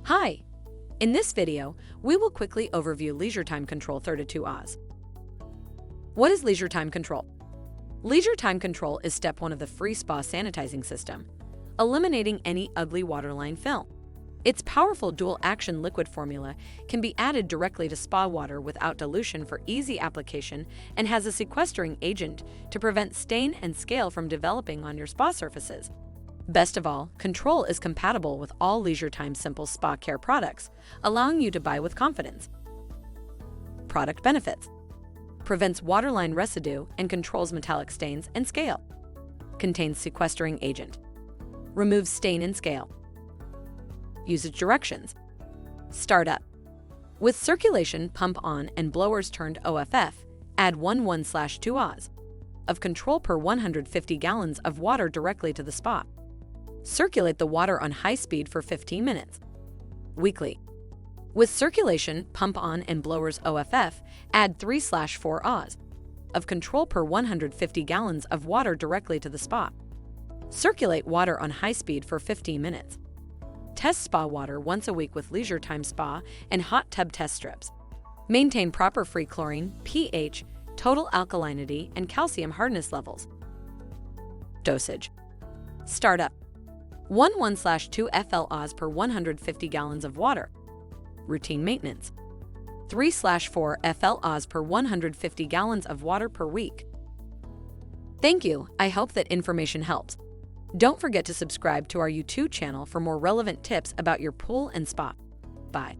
Hi! In this video, we will quickly overview Leisure Time Control 32 Oz. What is Leisure Time Control? Leisure Time Control is step 1 of the free Spa Sanitizing System, eliminating any ugly waterline film. Its powerful dual-action liquid formula can be added directly to spa water without dilution for easy application and has a sequestering agent to prevent stain and scale from developing on your spa surfaces. Best of all, Control is compatible with all Leisure Time Simple Spa Care products, allowing you to buy with confidence. Product benefits: prevents waterline residue and controls metallic stains and scale. Contains sequestering agent. Removes stain and scale. Usage directions: startup. With circulation pump on and blowers turned OFF, add 1/2 Oz of control per 150 gallons of water directly to the spa. Circulate the water on high speed for 15 minutes. Weekly. With circulation pump on and blowers OFF, add 3/4 Oz of control per 150 gallons of water directly to the spa. Circulate water on high speed for 15 minutes. Test spa water once a week with Leisure Time Spa and hot tub test strips. Maintain proper free chlorine, pH, total alkalinity, and calcium hardness levels. Dosage: startup. 1/2 FL Oz per 150 gallons of water. Routine maintenance: 3/4 FL Oz per 150 gallons of water per week. Thank you. I hope that information helps. Don't forget to subscribe to our YouTube channel for more relevant tips about your pool and spa. Bye.